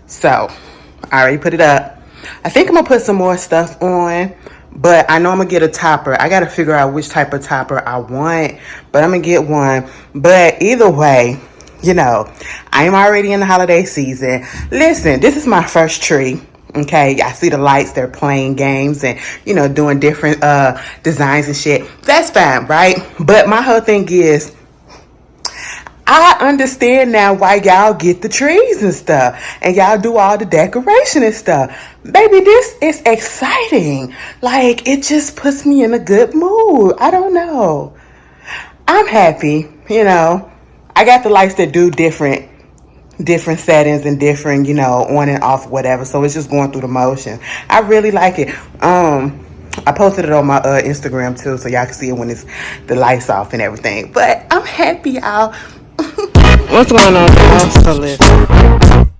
So, I already put it up. I think I'm going to put some more stuff on, but I know I'm going to get a topper. I got to figure out which type of topper I want, but I'm going to get one. But either way, I'm already in the holiday season. Listen, this is my first tree. Okay, I see the lights, they're playing games and, doing different designs and shit. That's fine, right? But my whole thing is, I understand now why y'all get the trees and stuff and y'all do all the decoration and stuff. Baby, this is exciting. Like, it just puts me in a good mood. I don't know. I'm happy, I got the lights that do different settings and different, on and off, whatever. So it's just going through the motion. I really like it. I posted it on my Instagram too, so y'all can see it when it's the lights off and everything. But I'm happy, y'all. What's going on, y'all? So listen.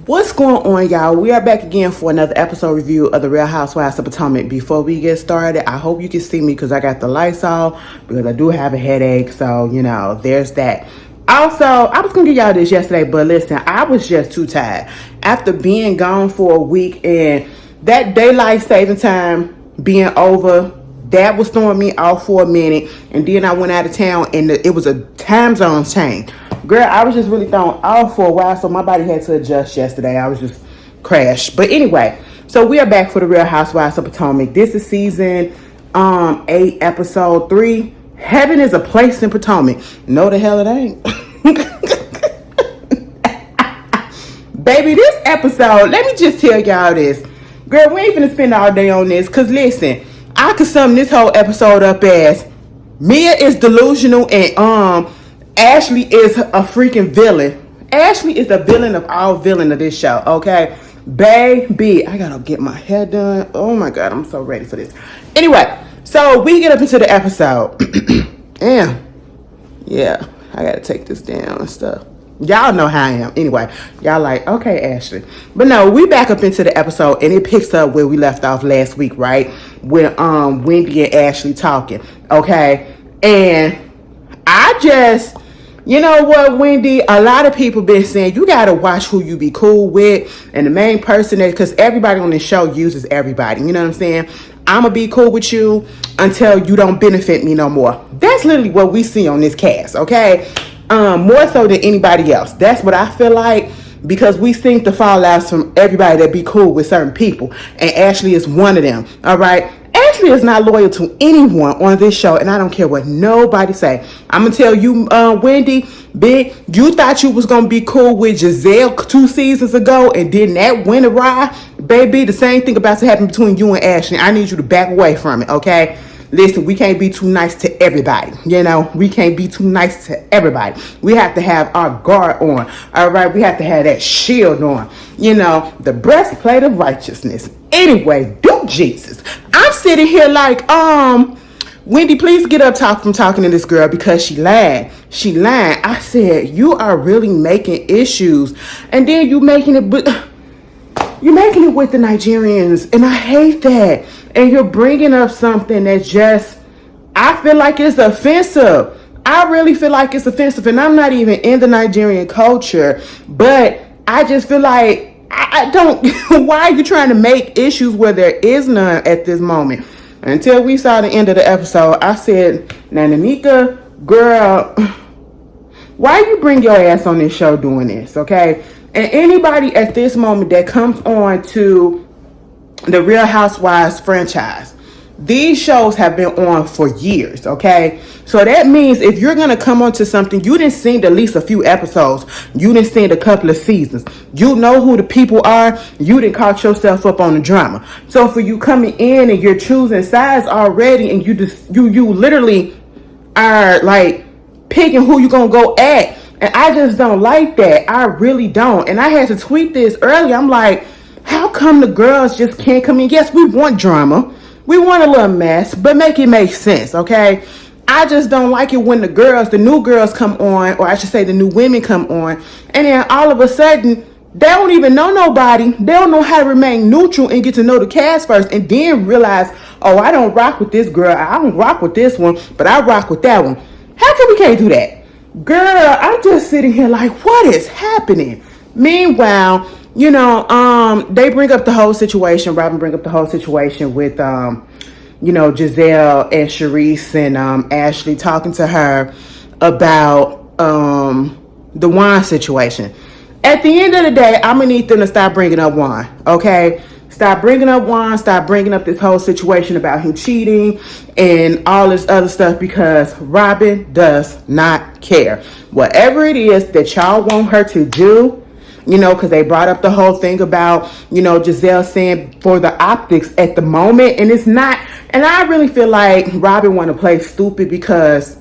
What's going on, y'all? We are back again for another episode review of the Real Housewives of Potomac. Before we get started, I hope you can see me because I got the lights off because I do have a headache. So, there's that. Also, I was going to give y'all this yesterday, but listen, I was just too tired. After being gone for a week and that daylight saving time being over, that was throwing me off for a minute. And then I went out of town and it was a time zone change. Girl, I was just really thrown off for a while, so my body had to adjust yesterday. I was just crashed. But anyway, so we are back for the Real Housewives of Potomac. This is season 8, episode 3. Heaven is a place in Potomac. No, the hell it ain't. Baby, this episode, let me just tell y'all this. Girl, we ain't finna spend all day on this, because listen, I could sum this whole episode up as Mia is delusional and Ashley is a freaking villain. Ashley is the villain of all villain of this show, okay? Baby, I gotta get my hair done. Oh my God, I'm so ready for this. Anyway, so we get up into the episode. Yeah, I gotta take this down and stuff. Y'all know how I am. Anyway, y'all like, okay, Ashley. But no, we back up into the episode and it picks up where we left off last week, right? With Wendy and Ashley talking, okay? And I just, you know what, Wendy, a lot of people been saying you gotta watch who you be cool with, and the main person that, because everybody on this show uses everybody, you know what I'm saying? I'ma be cool with you until you don't benefit me no more. That's literally what we see on this cast, okay? More so than anybody else. That's what I feel like, because we seem to fall out from everybody that be cool with certain people, and Ashley is one of them. All right, Ashley is not loyal to anyone on this show, and I don't care what nobody say. I'm gonna tell you, Wendy, big, you thought you was gonna be cool with Giselle 2 seasons ago, and then that went awry. Baby, the same thing about to happen between you and Ashley. I need you to back away from it, okay? Listen, we can't be too nice to everybody. We can't be too nice to everybody. We have to have our guard on. All right, we have to have that shield on. The breastplate of righteousness. Anyway, do Jesus. I'm sitting here like, Wendy, please get up from talking to this girl because she lied. She lied. I said, you are really making issues. And then you making it with the Nigerians. And I hate that. And you're bringing up something that just, I feel like it's offensive. I really feel like it's offensive. And I'm not even in the Nigerian culture. But I just feel like, I don't, why are you trying to make issues where there is none at this moment? Until we saw the end of the episode, I said, now, Nanika, girl, why you bring your ass on this show doing this, okay? And anybody at this moment that comes on to the Real Housewives franchise, these shows have been on for years, okay? So that means if you're going to come onto something, you didn't see at least a few episodes. You didn't see a couple of seasons. You know who the people are. You didn't caught yourself up on the drama. So for you coming in and you're choosing sides already, and you literally are like picking who you're going to go at. And I just don't like that. I really don't. And I had to tweet this earlier. I'm like, how come the girls just can't come in? Yes, we want drama. We want a little mess, but make it make sense, okay? I just don't like it when the new girls come on, or I should say the new women come on, and then all of a sudden, they don't even know nobody. They don't know how to remain neutral and get to know the cast first, and then realize, oh, I don't rock with this girl. I don't rock with this one, but I rock with that one. How come we can't do that? Girl, I'm just sitting here like, what is happening? Meanwhile, they bring up the whole situation. Robin bring up the whole situation with, Giselle and Sharice and Ashley talking to her about the wine situation. At the end of the day, I'm gonna need them to stop bringing up wine, okay? Stop bringing up wine. Stop bringing up this whole situation about him cheating and all this other stuff, because Robin does not care. Whatever it is that y'all want her to do, because they brought up the whole thing about, Giselle saying for the optics at the moment, and it's not. And I really feel like Robin want to play stupid, because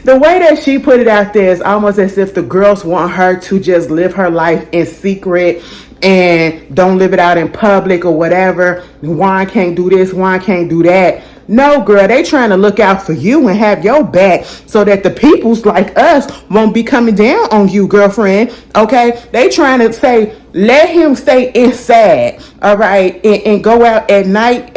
the way that she put it out there is almost as if the girls want her to just live her life in secret and don't live it out in public or whatever. Wine can't do this, wine can't do that. No, girl, they trying to look out for you and have your back so that the peoples like us won't be coming down on you, girlfriend. Okay? They trying to say, let him stay inside, all right, and go out at night,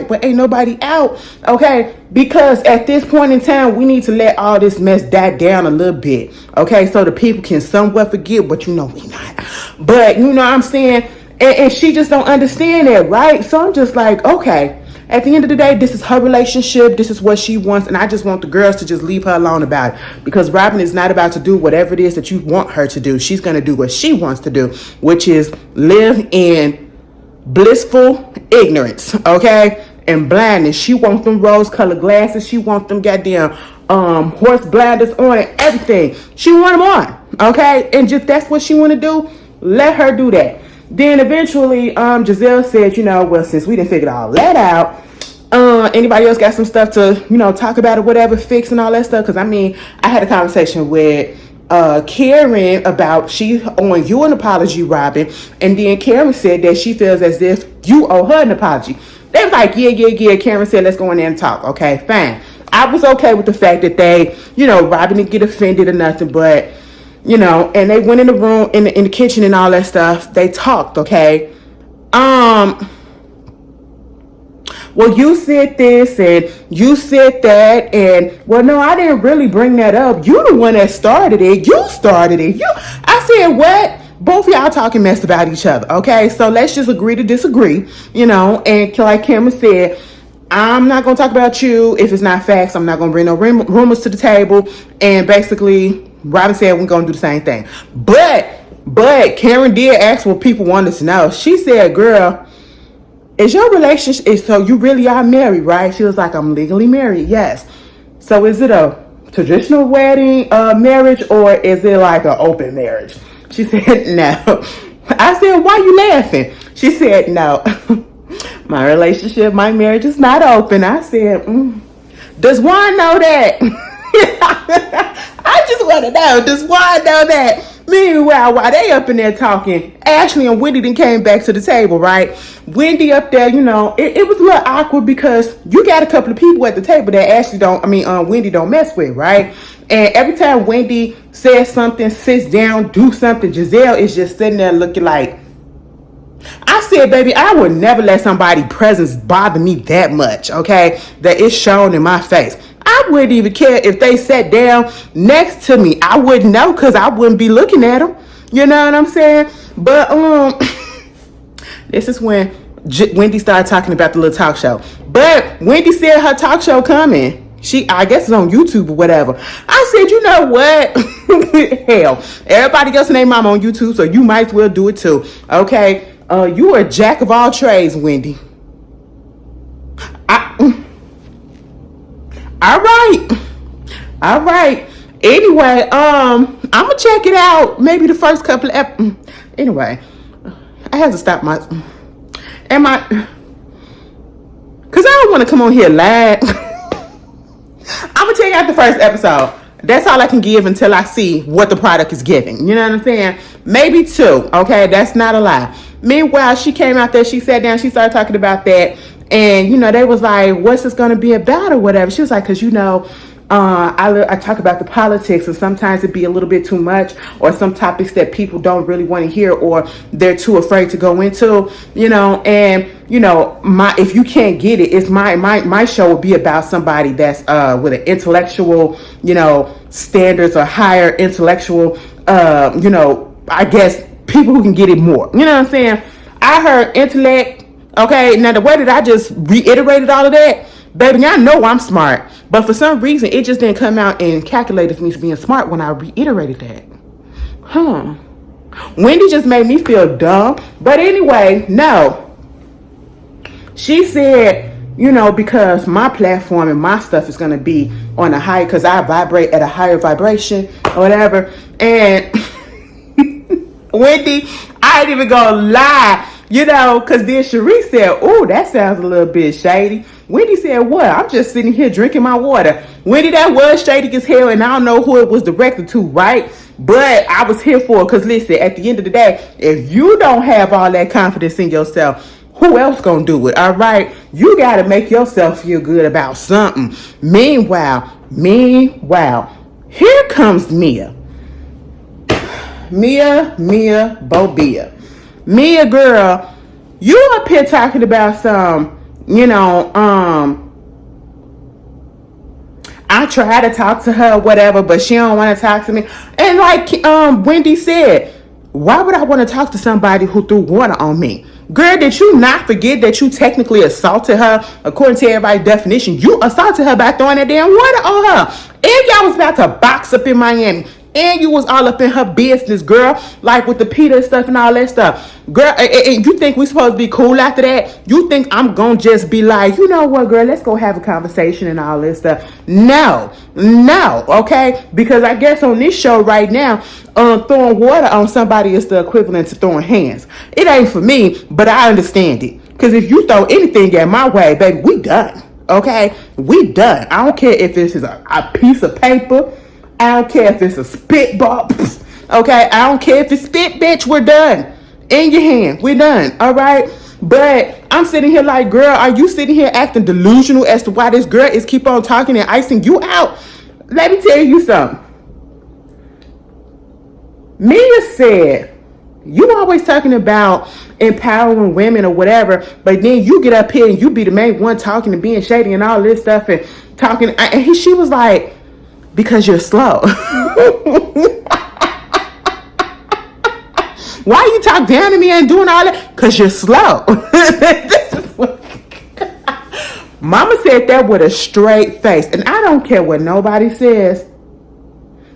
but ain't nobody out, okay? Because at this point in time, we need to let all this mess die down a little bit, okay? So the people can somewhat forget, but we not. But you know what I'm saying? And she just don't understand that, right? So I'm just like, okay. At the end of the day, this is her relationship. This is what she wants. And I just want the girls to just leave her alone about it. Because Robin is not about to do whatever it is that you want her to do. She's going to do what she wants to do, which is live in blissful ignorance, okay? And blindness. She wants them rose-colored glasses. She wants them goddamn horse blinders on and everything. She want them on, okay? And just that's what she want to do. Let her do that. Then eventually, Giselle said, well, since we didn't figure all that out, anybody else got some stuff to, talk about or whatever, fix and all that stuff? Because, I had a conversation with Karen about she owing you an apology, Robin. And then Karen said that she feels as if you owe her an apology. They were like, yeah. Karen said, let's go in there and talk. Okay, fine. I was okay with the fact that they, Robin didn't get offended or nothing, but... and they went in the room, in the kitchen and all that stuff. They talked, okay? Well, you said this and you said that, and well, no, I didn't really bring that up. You the one that started it. You started it. I said, what? Both of y'all talking mess about each other, okay? So let's just agree to disagree, and like Cameron said, I'm not going to talk about you if it's not facts. I'm not going to bring no rumors to the table. And basically, Robin said we're going to do the same thing. But Karen did ask what people wanted to know. She said, girl, is your relationship, so you really are married, right? She was like, I'm legally married, yes. So is it a traditional wedding marriage, or is it like an open marriage? She said, no. I said, why you laughing? She said, no. My relationship, my marriage is not open. I said, does Juan know that? I just want to know, does Juan know that? Meanwhile, while they up in there talking, Ashley and Wendy then came back to the table, right? Wendy up there, it was a little awkward because you got a couple of people at the table that Wendy don't mess with, right? And every time Wendy says something, sits down, do something, Giselle is just sitting there looking like, I said, baby, I would never let somebody's presence bother me that much, okay? That it's shown in my face. I wouldn't even care if they sat down next to me. I wouldn't know because I wouldn't be looking at them. You know what I'm saying? But this is when Wendy started talking about the little talk show. But Wendy said her talk show coming. I guess it's on YouTube or whatever. I said, you know what? Hell, everybody else and their mom on YouTube, so you might as well do it too. Okay? You are a jack of all trades, Wendy. All right. Anyway, I'm gonna check it out. Maybe the first couple of anyway, I had to stop because I don't want to come on here live. I'm gonna check out the first episode. That's all I can give until I see what the product is giving. You know what I'm saying? Maybe 2. Okay, that's not a lie. Meanwhile, she came out there, she sat down, she started talking about that. And, they was like, what's this going to be about or whatever? She was like, because, I talk about the politics, and sometimes it be a little bit too much, or some topics that people don't really want to hear, or they're too afraid to go into, and if you can't get it, it's my show will be about somebody that's with an intellectual, standards, or higher intellectual, I guess people who can get it more. You know what I'm saying? I heard intellect. Okay, now the way that I just reiterated all of that, baby, y'all know I'm smart. But for some reason, it just didn't come out and calculate me being smart when I reiterated that. Wendy just made me feel dumb. But anyway, no. She said, because my platform and my stuff is going to be on a higher, because I vibrate at a higher vibration or whatever. And Wendy, I ain't even gonna lie, because then Cherie said, oh, that sounds a little bit shady. Wendy said, what? I'm just sitting here drinking my water. Wendy, that was shady as hell, and I don't know who it was directed to, right? But I was here for it, because listen, at the end of the day, if you don't have all that confidence in yourself, who else gonna do it? All right, you gotta make yourself feel good about something. Meanwhile, here comes Mia, Bobia. Mia, girl, you up here talking about some, I try to talk to her, whatever, but she don't want to talk to me. And like Wendy said, why would I want to talk to somebody who threw water on me? Girl, did you not forget that you technically assaulted her? According to everybody's definition, you assaulted her by throwing that damn water on her. And y'all was about to box up in Miami. And you was all up in her business, girl. Like with the Peter stuff and all that stuff. Girl, and you think we supposed to be cool after that? You think I'm going to just be like, you know what, girl, let's go have a conversation and all this stuff. No, okay? Because I guess on this show right now, throwing water on somebody is the equivalent to throwing hands. It ain't for me, but I understand it. Because if you throw anything at my way, baby, we done. Okay? We done. I don't care if this is a piece of paper. I don't care if it's a spitball. Okay, I don't care if it's spit, bitch. We're done. In your hand. We're done. All right. But I'm sitting here like, girl, are you sitting here acting delusional as to why this girl is keep on talking and icing you out? Let me tell you something. Mia said, you always talking about empowering women or whatever, but then you get up here and you be the main one talking and being shady and all this stuff and talking. And she was like, because you're slow. Why you talk down to me and doing all that? Because you're slow. Mama said that with a straight face. And I don't care what nobody says.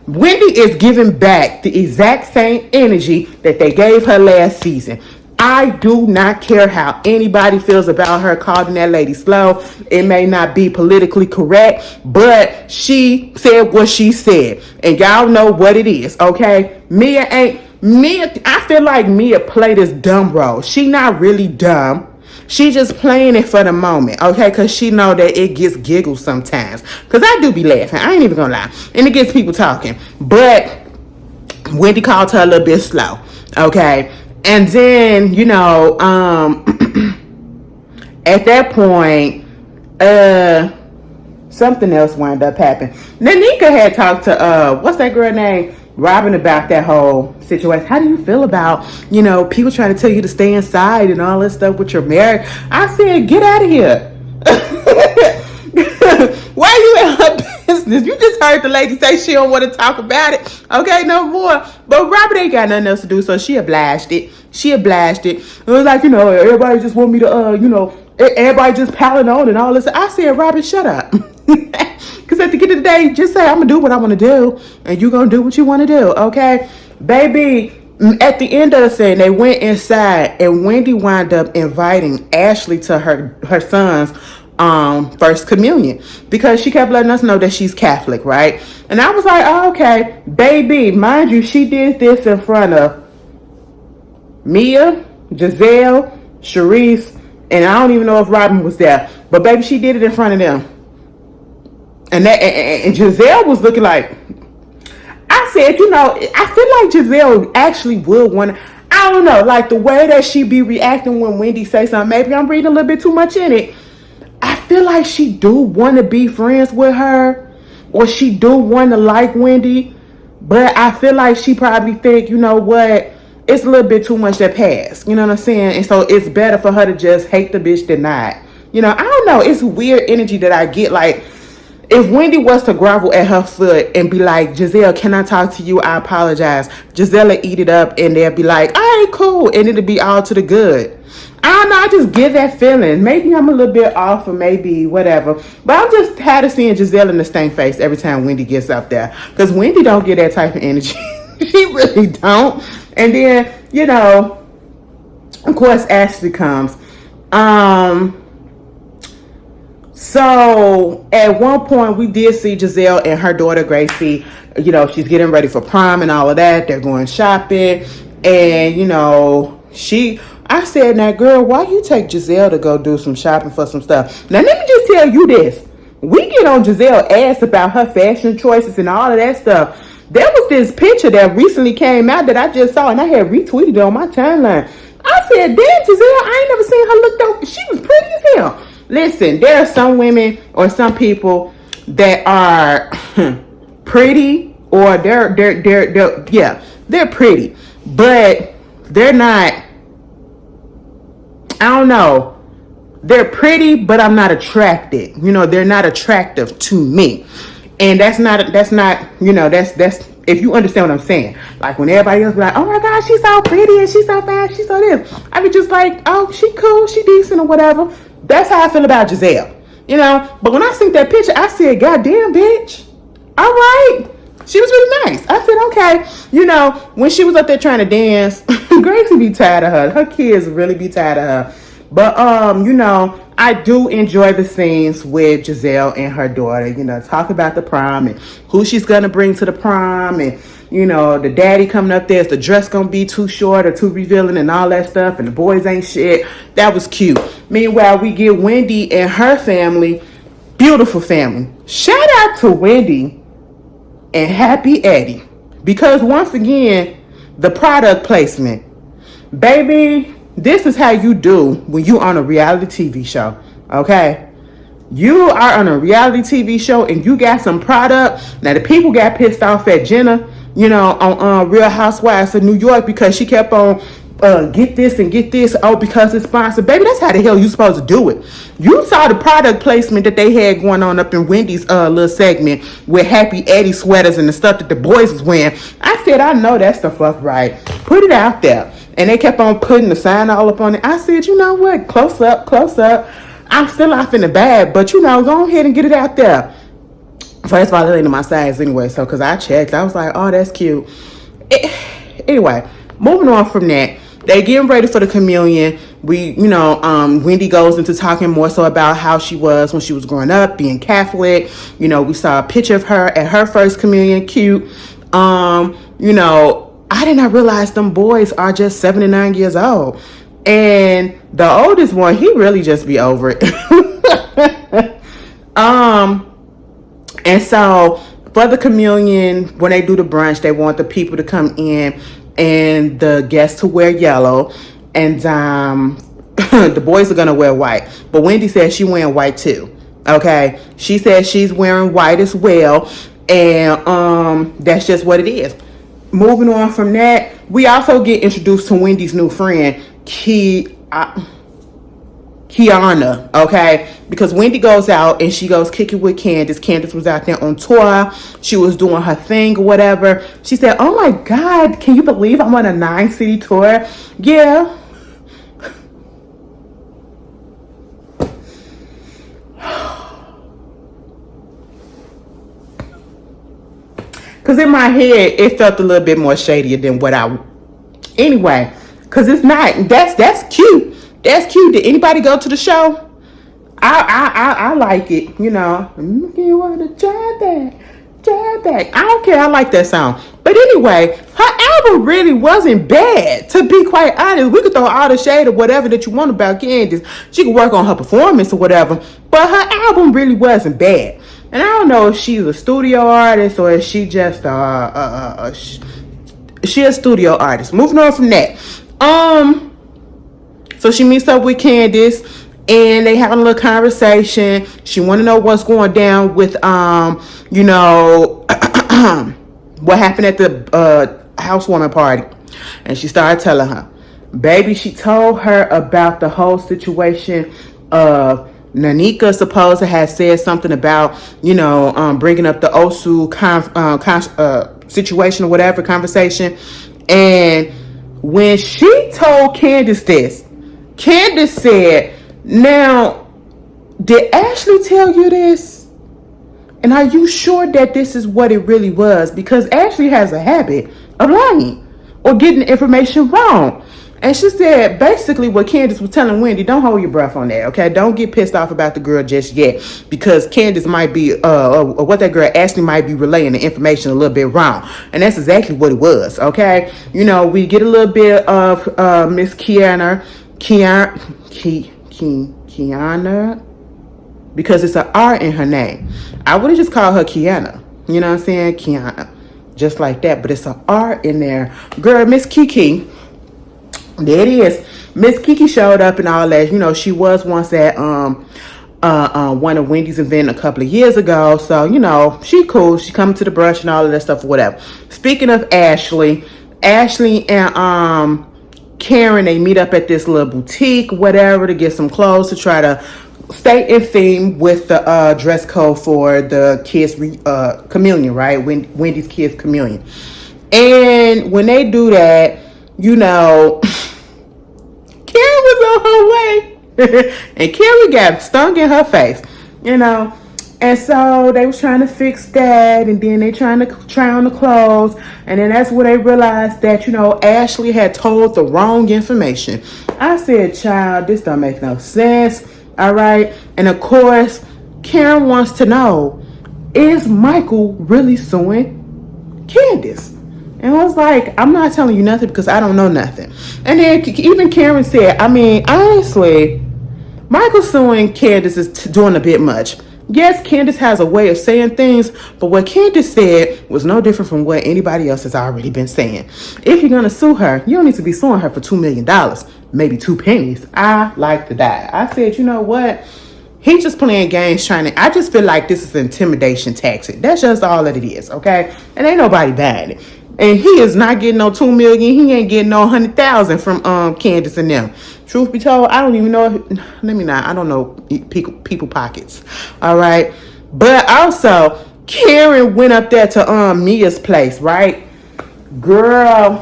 Wendy is giving back the exact same energy that they gave her last season. I do not care how anybody feels about her calling that lady slow. It may not be politically correct, but she said what she said. And y'all know what it is, okay? I feel like Mia played this dumb role. She not really dumb. She just playing it for the moment, okay? Because she know that it gets giggles sometimes. Because I do be laughing. I ain't even going to lie. And it gets people talking. But Wendy called her a little bit slow, okay? And then, at that point, something else wound up happening. Nanika had talked to, what's that girl name? Robin, about that whole situation. How do you feel about, people trying to tell you to stay inside and all this stuff with your marriage? I said, get out of here. Why are you in her business? You just heard the lady say she don't want to talk about it. Okay, no more. But Robin ain't got nothing else to do, so she obliged it. It was like, everybody just want me to, everybody just piling on and all this. I said, Robin, shut up. Because at the end of the day, just say, I'm going to do what I want to do. And you going to do what you want to do, okay? Baby, at the end of the scene, they went inside and Wendy wound up inviting Ashley to her son's first communion, because she kept letting us know that she's Catholic, right? And I was like, oh, okay, baby, mind you, she did this in front of Mia, Giselle, Sharice, and I don't even know if Robin was there, but baby, she did it in front of them. And Giselle was looking like, I said, I feel like Giselle actually would want to, I don't know, like the way that she be reacting when Wendy say something, maybe I'm reading a little bit too much in it. I feel like she do want to be friends with her, or she do want to like Wendy, but I feel like she probably think, you know what, it's a little bit too much that passed. You know what I'm saying? And so it's better for her to just hate the bitch than not. You know, I don't know. It's weird energy that I get. Like, if Wendy was to grovel at her foot and be like, Giselle, can I talk to you? I apologize. Giselle will eat it up and they'll be like, all right, cool. And it'll be all to the good. I don't know. I just get that feeling. Maybe I'm a little bit off or maybe whatever. But I'm just tired of seeing Giselle in the stank face every time Wendy gets up there. Because Wendy don't get that type of energy. She really don't. And then, you know, of course, Ashley comes. So at one point we did see Giselle and her daughter Gracie. You know, she's getting ready for prom and all of that. They're going shopping. And, you know, I said, now girl, why you take Giselle to go do some shopping for some stuff? Now let me just tell you this. We get on Giselle's ass about her fashion choices and all of that stuff. There was this picture that recently came out that I just saw and I had retweeted it on my timeline. I said, damn, Giselle, I ain't never seen her look though. She was pretty as hell. Listen, there are some women or some people that are pretty, or they're pretty, but they're not, I don't know. They're pretty, but I'm not attracted. You know, they're not attractive to me. And that's not, you know, that's, if you understand what I'm saying. Like when everybody else be like, oh my God, she's so pretty and she's so fast, she's so this. I be just like, oh, she cool, she decent or whatever. That's how I feel about Giselle. You know, but when I seen that picture, I said, goddamn, bitch. All right. She was really nice. I said, okay. You know, when she was up there trying to dance, Gracie be tired of her. Her kids really be tired of her. But, you know, I do enjoy the scenes with Giselle and her daughter, you know, talk about the prom and who she's going to bring to the prom. And, you know, the daddy coming up there, is the dress going to be too short or too revealing and all that stuff. And the boys ain't shit. That was cute. Meanwhile, we get Wendy and her family, beautiful family. Shout out to Wendy and Happy Eddie. Because once again, the product placement. Baby, this is how you do when you on a reality TV show, okay? You are on a reality TV show and you got some product. Now, the people got pissed off at Jenna, you know, on Real Housewives of New York because she kept on get this and get this. Oh, because it's sponsored. Baby, that's how the hell you supposed to do it. You saw the product placement that they had going on up in Wendy's little segment with Happy Eddie sweaters and the stuff that the boys was wearing. I said, I know that's the fuck right. Put it out there. And they kept on putting the sign all up on it. I said, you know what? Close up, close up. I'm still off in the bag, but you know, go ahead and get it out there. First of all, it ain't in my size anyway, so because I checked, I was like, oh, that's cute. Anyway, moving on from that, they getting ready for the communion. Wendy goes into talking more so about how she was when she was growing up, being Catholic. You know, we saw a picture of her at her first communion, cute. You know, I did not realize them boys are just 7 and 9 years old. And the oldest one, he really just be over it. And so for the communion, when they do the brunch, they want the people to come in and the guests to wear yellow. And the boys are going to wear white. But Wendy says she wearing white too. Okay. She says she's wearing white as well. And that's just what it is. Moving on from that, we also get introduced to Wendy's new friend, Kiana, okay? Because Wendy goes out and she goes kicking with Candace. Candace was out there on tour. She was doing her thing or whatever. She said, oh my God, can you believe I'm on a 9-city tour? Yeah. Because in my head, it felt a little bit more shadier than what anyway, because it's not, that's cute. That's cute. Did anybody go to the show? I like it, you know. You want to drive back. I don't care. I like that song. But anyway, her album really wasn't bad, to be quite honest. We could throw all the shade or whatever that you want about Candace. She could work on her performance or whatever. But her album really wasn't bad. And I don't know if she's a studio artist or if she just she a studio artist. Moving on from that. So she meets up with Candace and they having a little conversation. She want to know what's going down with you know, what happened at the housewarming party. And she started telling her, baby, she told her about the whole situation of Nanika supposed to have said something about, you know, bringing up the Osu situation or whatever, conversation. And when she told Candace this, Candace said, now, did Ashley tell you this? And are you sure that this is what it really was? Because Ashley has a habit of lying or getting the information wrong. And she said basically what Candace was telling Wendy, don't hold your breath on that, okay? Don't get pissed off about the girl just yet, because Candace might be, or what that girl Ashley might be relaying the information a little bit wrong. And that's exactly what it was, okay? You know, we get a little bit of Miss Kiana, because it's an R in her name. I would have just called her Kiana, you know what I'm saying? Kiana, just like that, but it's an R in there. Girl, Miss Kiki, there it is. Miss Kiki showed up and all that. You know, she was once at one of Wendy's event a couple of years ago. So, you know, she cool. She coming to the brunch and all of that stuff, whatever. Speaking of Ashley and Karen, they meet up at this little boutique, whatever, to get some clothes to try to stay in theme with the dress code for the kids' communion, right? Wendy's kids' communion. And when they do that, you know, Karen was on her way. And Karen got stung in her face, you know. And so they was trying to fix that, and then they trying to try on the clothes. And then that's where they realized that, you know, Ashley had told the wrong information. I said, child, this don't make no sense. All right. And of course, Karen wants to know, is Michael really suing Candace? And I was like, I'm not telling you nothing because I don't know nothing. And then even Karen said, I mean, honestly, Michael suing Candace is doing a bit much. Yes, Candace has a way of saying things, but what Candace said was no different from what anybody else has already been saying. If you're going to sue her, you don't need to be suing her for $2 million, maybe 2 pennies. I like to die. I said, you know what? He's just playing games I just feel like this is an intimidation tactic. That's just all that it is, okay? And ain't nobody buying it. And he is not getting no $2 million. He ain't getting no 100,000 from Candace and them. Truth be told, I don't even know. I don't know people pockets. All right. But also, Karen went up there to Mia's place, right? Girl,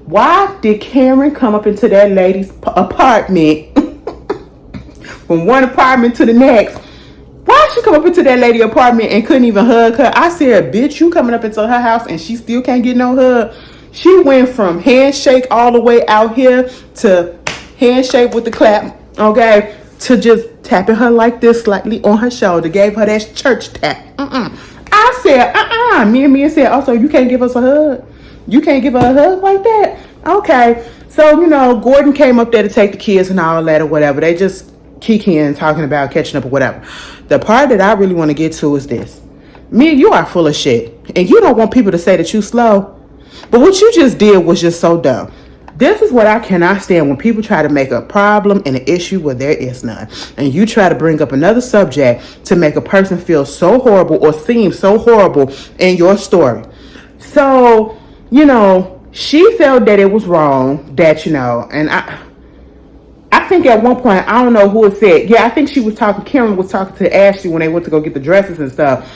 why did Karen come up into that lady's apartment from one apartment to the next? Why she come up into that lady apartment and couldn't even hug her? I said, bitch, you coming up into her house and she still can't get no hug. She went from handshake all the way out here to handshake with the clap, okay, to just tapping her like this slightly on her shoulder. Gave her that church tap. I said, Me and Mia said, also, you can't give us a hug? You can't give her a hug like that? Okay. So, you know, Gordon came up there to take the kids and all that or whatever. They just kikiing, talking about catching up or whatever. The part that I really want to get to is this. Mia, you are full of shit. And you don't want people to say that you slow. But what you just did was just so dumb. This is what I cannot stand, when people try to make a problem and an issue where there is none. And you try to bring up another subject to make a person feel so horrible or seem so horrible in your story. So, you know, she felt that it was wrong, that, you know, and I think at one point, I don't know who it said. Yeah, I think Karen was talking to Ashley when they went to go get the dresses and stuff.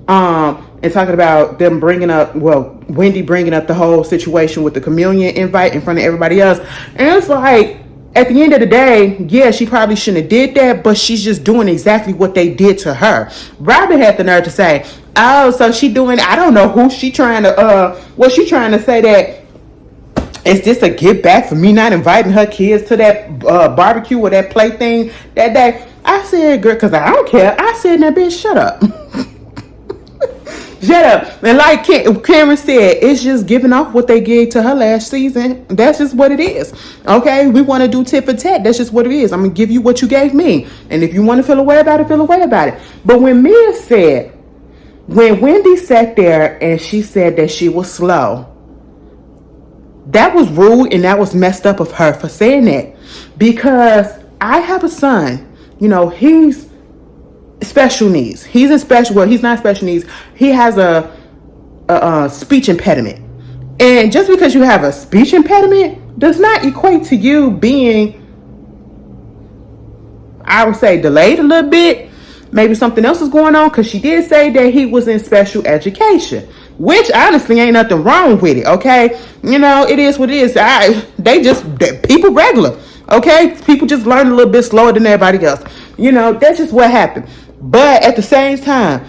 And talking about them Wendy bringing up the whole situation with the communion invite in front of everybody else. And it's like, at the end of the day, yeah, she probably shouldn't have did that, but she's just doing exactly what they did to her. Robin had the nerve to say, oh, so she doing, I don't know who she trying to, was she trying to say that, is this a give back for me not inviting her kids to that barbecue or that play thing that day? I said, girl, because I don't care. I said, now, bitch, shut up. Shut up. And like Karen said, it's just giving off what they gave to her last season. That's just what it is. Okay? We want to do tit for tat. That's just what it is. I'm going to give you what you gave me. And if you want to feel away about it, feel away about it. But when Wendy sat there and she said that she was slow, That was rude and that was messed up of her for saying that. Because I have a son, he's special needs. He's in special, well, he's not special needs. He has a speech impediment. And just because you have a speech impediment does not equate to you being, I would say, delayed a little bit. Maybe something else is going on, because she did say that he was in special education, which honestly ain't nothing wrong with it, okay? It is what it is. People regular, okay? People just learn a little bit slower than everybody else. That's just what happened. But at the same time,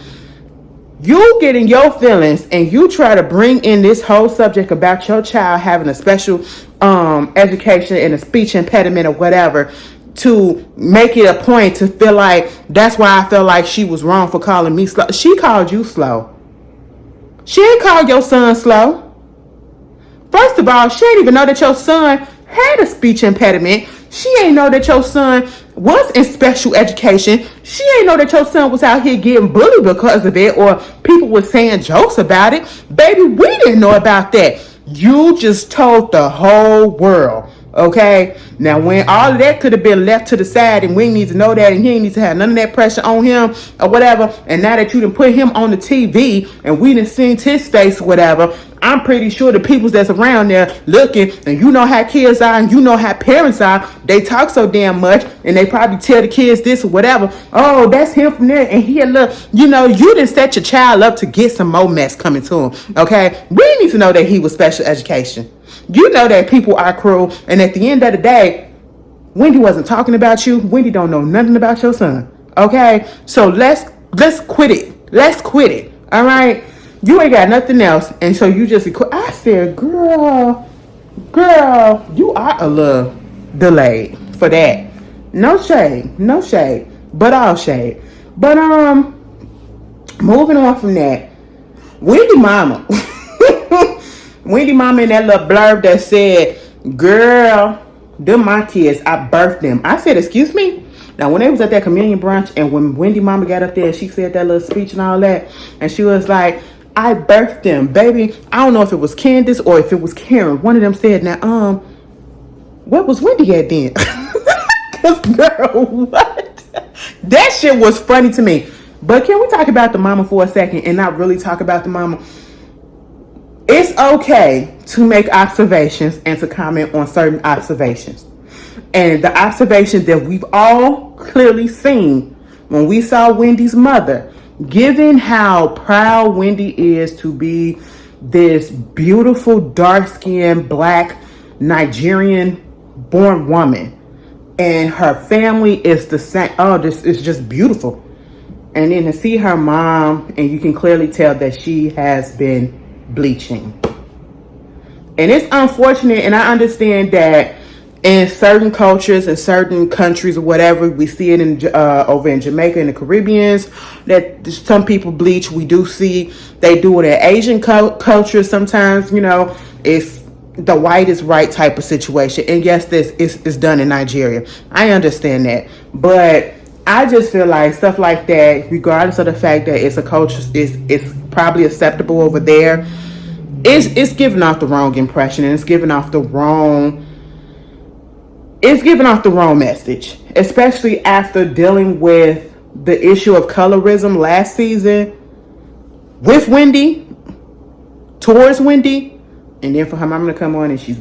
you get in your feelings and you try to bring in this whole subject about your child having a special education and a speech impediment or whatever, to make it a point to feel like that's why I felt like she was wrong for calling me slow. She called you slow. She ain't called your son slow. First of all, she didn't even know that your son had a speech impediment. She ain't know that your son was in special education. She ain't know that your son was out here getting bullied because of it, or people were saying jokes about it. Baby, we didn't know about that. You just told the whole world. Okay, now when all of that could have been left to the side and we didn't need to know that, and he didn't need to have none of that pressure on him or whatever, and now that you done put him on the TV and we done seen his face or whatever, I'm pretty sure the people that's around there looking, and you know how kids are and you know how parents are, they talk so damn much and they probably tell the kids this or whatever. Oh, that's him from there, and he look, you didn't set your child up to get some more mess coming to him. Okay, we need to know that he was special education. You know that people are cruel, and at the end of the day, Wendy wasn't talking about you. Wendy don't know nothing about your son. Okay, so let's quit it. Let's quit it. All right, you ain't got nothing else, and so you just. I said, girl, you are a little delayed for that. No shade, but all shade. But moving on from that, Wendy Mama. Wendy Mama in that little blurb that said, girl, them my kids, I birthed them. I said, excuse me? Now, when they was at that communion brunch, and when Wendy Mama got up there, she said that little speech and all that, and she was like, I birthed them. Baby, I don't know if it was Candace or if it was Karen. One of them said, now, what was Wendy at then? Because, girl, what? That shit was funny to me. But can we talk about the mama for a second and not really talk about the mama? It's okay to make observations and to comment on certain observations. And the observation that we've all clearly seen when we saw Wendy's mother, given how proud Wendy is to be this beautiful, dark-skinned, black, Nigerian-born woman. And her family is the same. Oh, this is just beautiful. And then to see her mom, and you can clearly tell that she has been bleaching. And it's unfortunate, and I understand that in certain cultures and certain countries or whatever, we see it in over in Jamaica and the Caribbeans, that some people bleach. We do see they do it in Asian cultures sometimes. It's the white is right type of situation. And yes, this is done in Nigeria. I understand that, but I just feel like stuff like that, regardless of the fact that it's a culture, it's probably acceptable over there, it's giving off the wrong impression, and it's giving off the wrong message, especially after dealing with the issue of colorism last season with Wendy, towards Wendy, and then for her mama to come on and she's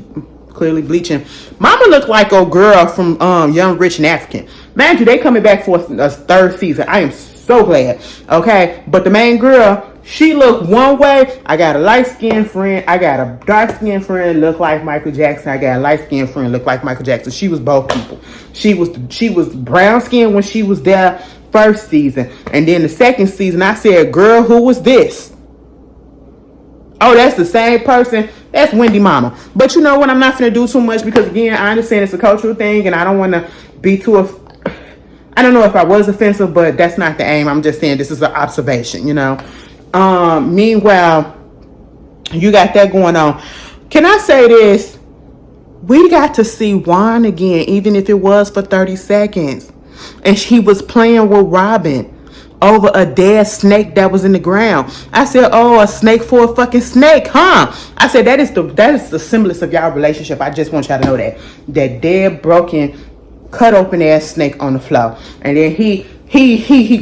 clearly bleaching. Mama looked like a girl from Young, Rich, and African. Man, they coming back for a third season. I am so glad. Okay, but the main girl, she looked one way. I got a light-skinned friend. I got a dark-skinned friend look like Michael Jackson. I got a light-skinned friend look like Michael Jackson. She was both people. She was brown-skinned when she was there first season. And then the second season, I said, girl, who was this? Oh, that's the same person. That's Wendy Mama. But you know what? I'm not going to do too much because, again, I understand it's a cultural thing and I don't want to be too... I don't know if I was offensive, but that's not the aim. I'm just saying this is an observation, Meanwhile, you got that going on. Can I say this? We got to see Juan again, even if it was for 30 seconds. And he was playing with Robin. over a dead snake that was in the ground. I said, oh, a snake for a fucking snake, huh? I said, that is the semblance of y'all relationship. I just want y'all to know that dead, broken, cut open ass snake on the floor. And then he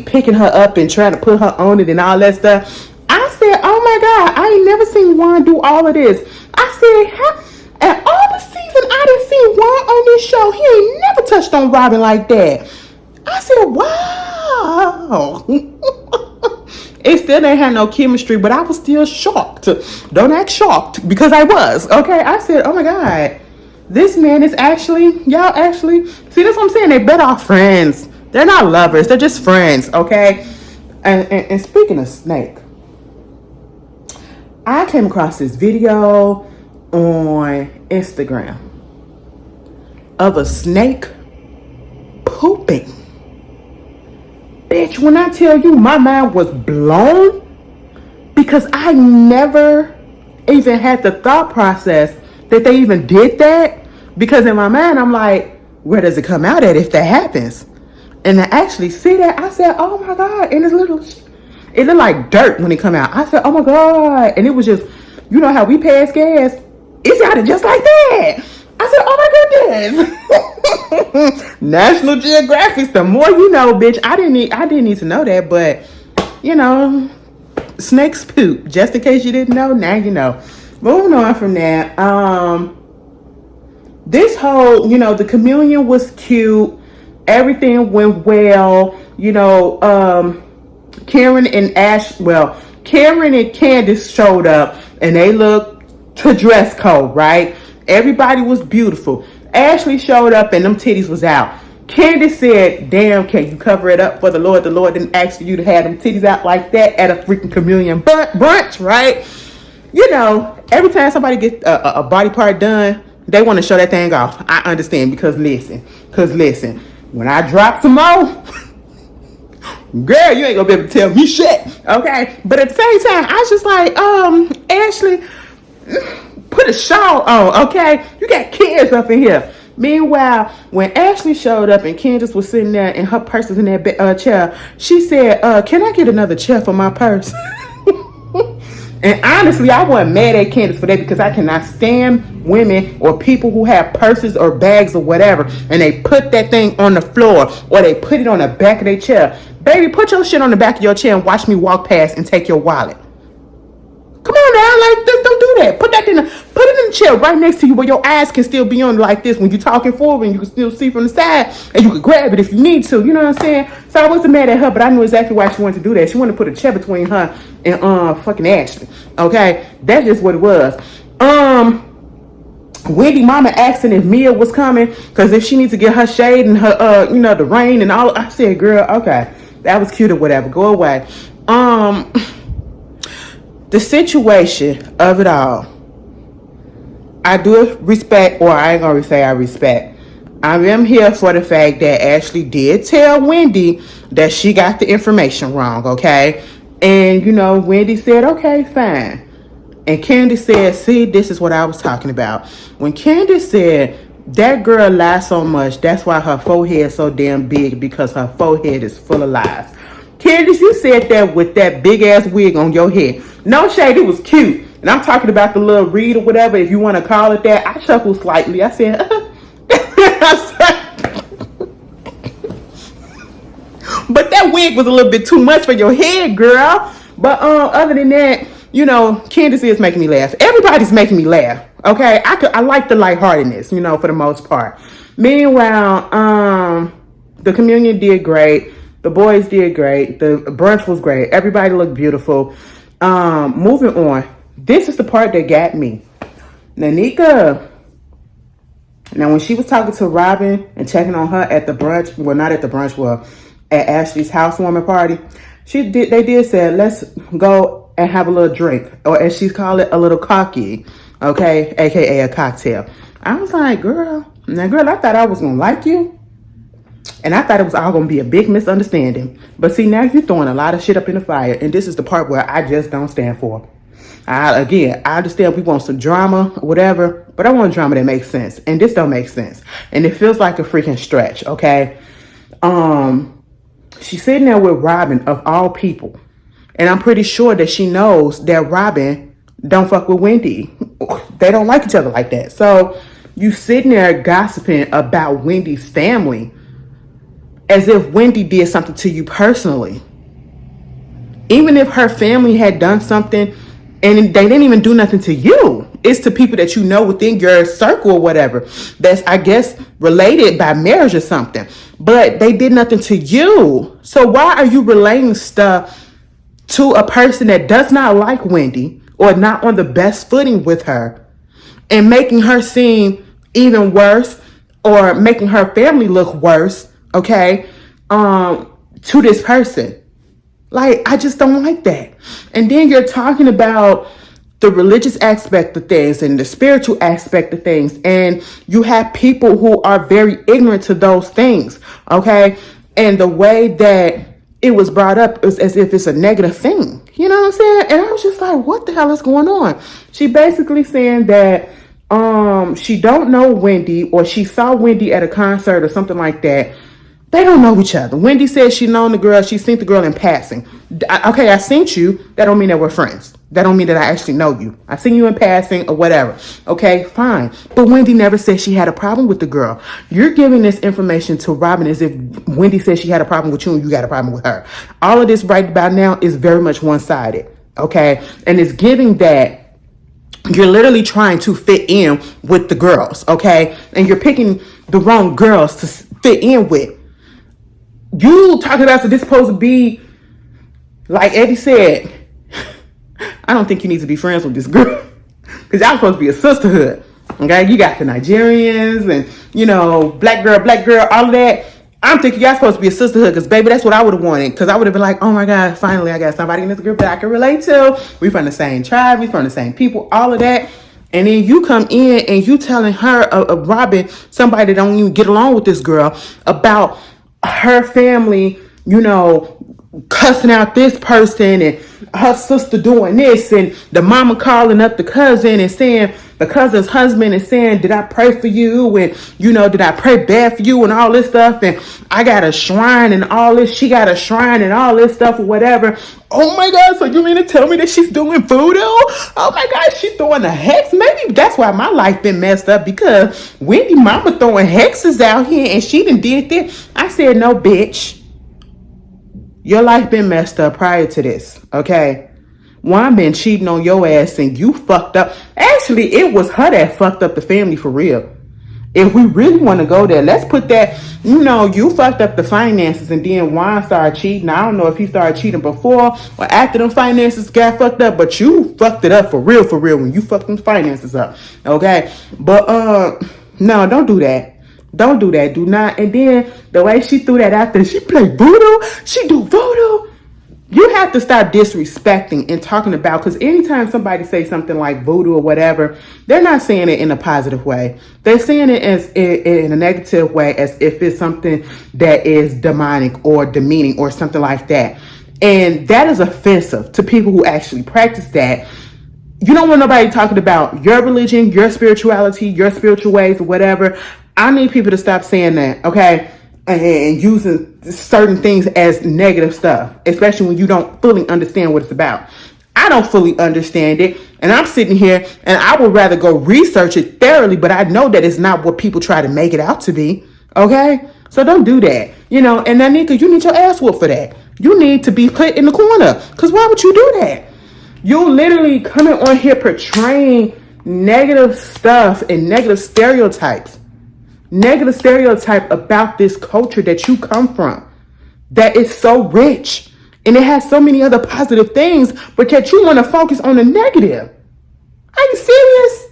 picking her up and trying to put her on it and all that stuff. I said, oh my God, I ain't never seen Juan do all of this. I said, and all the season I didn't see Juan on this show, he ain't never touched on Robin like that. I said, wow. It still didn't have no chemistry, but I was still shocked. Don't act shocked, because I was. Okay, I said, oh my God, this man is actually, y'all actually, see, that's what I'm saying. They better off friends. They're not lovers. They're just friends, okay? And speaking of snake, I came across this video on Instagram of a snake pooping. Bitch, when I tell you, my mind was blown, because I never even had the thought process that they even did that. Because in my mind, I'm like, where does it come out at if that happens? And to actually see that, I said, oh my God. And it looked like dirt when it come out. I said, oh my God. And it was just, you know how we pass gas? It sounded just like that. I said, oh my goodness. National Geographic, the more you know, bitch. I didn't need to know that, but you know, snakes poop. Just in case you didn't know, now you know. Moving on from that, this whole, you know, the communion was cute. Everything went well. You know, Karen and Candace showed up, and they looked to dress code, right? Everybody was beautiful. Ashley showed up and them titties was out. Candace said, damn, can you cover it up for the Lord? The Lord didn't ask for you to have them titties out like that at a freaking communion brunch, right? You know, every time somebody gets a body part done, they want to show that thing off. I understand, because listen, when I drop some more, girl, you ain't gonna be able to tell me shit, okay? But at the same time, I was just like, Ashley, put a shawl on, okay? You got kids up in here. Meanwhile, when Ashley showed up and Candace was sitting there and her purse was in that chair, she said, can I get another chair for my purse? And honestly, I wasn't mad at Candace for that, because I cannot stand women or people who have purses or bags or whatever, and they put that thing on the floor or they put it on the back of their chair. Baby, put your shit on the back of your chair and watch me walk past and take your wallet. Come on now, like this, don't do that. Put it in the chair right next to you where your eyes can still be on like this when you're talking forward, and you can still see from the side, and you can grab it if you need to. You know what I'm saying? So I wasn't mad at her, but I knew exactly why she wanted to do that. She wanted to put a chair between her and fucking Ashley. Okay, that's just what it was. Wendy mama asking if Mia was coming, because if she needs to get her shade and her you know, the rain and all. I said, girl, okay, that was cute or whatever, go away. The situation of it all, I do respect, or I ain't gonna say I respect. I am here for the fact that Ashley did tell Wendy that she got the information wrong, okay? And, you know, Wendy said, okay, fine. And Candace said, see, this is what I was talking about. When Candace said, that girl lies so much, that's why her forehead is so damn big, because her forehead is full of lies. Candace, you said that with that big ass wig on your head. No shade, it was cute. And I'm talking about the little reed or whatever, if you want to call it that. I chuckled slightly. I said, but that wig was a little bit too much for your head, girl. But other than that, you know, Candace is making me laugh. Everybody's making me laugh. Okay, I like the lightheartedness, you know, for the most part. Meanwhile, the communion did great. The boys did great. The brunch was great. Everybody looked beautiful. Moving on. This is the part that got me. Nanika. Now, when she was talking to Robin and checking on her at the brunch, well, not at the brunch, well, at Ashley's housewarming party, they did say, let's go and have a little drink, or as she called it, a little cocky, okay, aka a cocktail. I was like, girl, I thought I was gonna like you, and I thought it was all gonna be a big misunderstanding. But see, now you're throwing a lot of shit up in the fire, and this is the part where I just don't stand for. I understand we want some drama, whatever, but I want drama that makes sense, and this don't make sense, and it feels like a freaking stretch, okay? she's sitting there with Robin of all people. And I'm pretty sure that she knows that Robin don't fuck with Wendy. They don't like each other like that. So you sitting there gossiping about Wendy's family as if Wendy did something to you personally. Even if her family had done something and they didn't even do nothing to you. It's to people that you know within your circle or whatever. That's, I guess, related by marriage or something. But they did nothing to you. So why are you relaying stuff to a person that does not like Wendy or not on the best footing with her and making her seem even worse or making her family look worse, okay, to this person? Like, I just don't like that. And then you're talking about the religious aspect of things and the spiritual aspect of things. And you have people who are very ignorant to those things, okay? And the way that it was brought up is as if it's a negative thing. You know what I'm saying? And I was just like, what the hell is going on? She basically saying that she don't know Wendy, or she saw Wendy at a concert or something like that. They don't know each other. Wendy said she known the girl. She seen the girl in passing. Okay, I seen you. That don't mean that we're friends. That don't mean that I actually know you. I seen you in passing or whatever. Okay, fine. But Wendy never said she had a problem with the girl. You're giving this information to Robin as if Wendy said she had a problem with you and you got a problem with her. All of this right about now is very much one-sided. Okay, and it's giving that you're literally trying to fit in with the girls. Okay, and you're picking the wrong girls to fit in with. You talking about, so this supposed to be, like Eddie said, I don't think you need to be friends with this girl. Because y'all supposed to be a sisterhood. Okay? You got the Nigerians and, you know, black girl, all of that. I'm thinking y'all supposed to be a sisterhood because, baby, that's what I would have wanted. Because I would have been like, oh my God, finally I got somebody in this group that I can relate to. We from the same tribe. We from the same people, all of that. And then you come in and you telling her, Robin, somebody that don't even get along with this girl, about her family, you know, cussing out this person and her sister doing this, and the mama calling up the cousin and saying, the cousin's husband is saying, did I pray for you? And, you know, did I pray bad for you and all this stuff? And I got a shrine and all this. She got a shrine and all this stuff or whatever. Oh my God, so you mean to tell me that she's doing voodoo? Oh my God, she's throwing a hex? Maybe that's why my life been messed up, because Wendy mama throwing hexes out here and she done did this. I said, no, bitch. Your life been messed up prior to this, okay? One been cheating on your ass and you fucked up. Actually, it was her that fucked up the family for real. If we really want to go there, let's put that, you know, you fucked up the finances and then Juan started cheating. I don't know if he started cheating before or after them finances got fucked up, but you fucked it up for real when you fucked them finances up, okay? But, no, don't do that. Don't do that. Do not. And then the way she threw that out there, she played voodoo. She do voodoo. You have to stop disrespecting and talking about, because anytime somebody says something like voodoo or whatever, they're not saying it in a positive way. They're saying it as in a negative way, as if it's something that is demonic or demeaning or something like that. And that is offensive to people who actually practice that. You don't want nobody talking about your religion, your spirituality, your spiritual ways or whatever. I need people to stop saying that, okay? And using certain things as negative stuff, especially when you don't fully understand what it's about. I don't fully understand it, and I'm sitting here and I would rather go research it thoroughly, but I know that it's not what people try to make it out to be, okay? So don't do that, you know, and Nanika, you need your ass whooped for that. You need to be put in the corner, because why would you do that? You literally coming on here portraying negative stuff and negative stereotypes about this culture that you come from, that is so rich and it has so many other positive things, but yet you want to focus on the negative. Are you serious?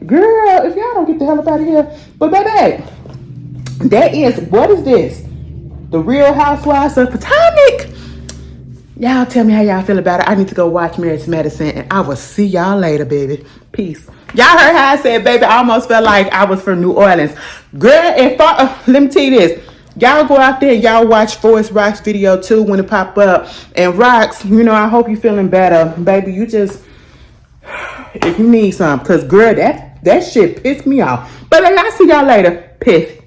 Girl, if y'all don't get the hell up out of here. But baby, that is, what is this? The Real Housewives of Potomac? Y'all tell me how y'all feel about it. I need to go watch Marriage Medicine, and I will see y'all later, baby. Peace. Y'all heard how I said, baby, I almost felt like I was from New Orleans. Girl, let me tell you this. Y'all go out there and y'all watch Forrest Rock's video too when it pop up. And Rocks, you know, I hope you feeling better. Baby, you just, if you need some, because girl, that shit pissed me off. But I'll see y'all later. Peace.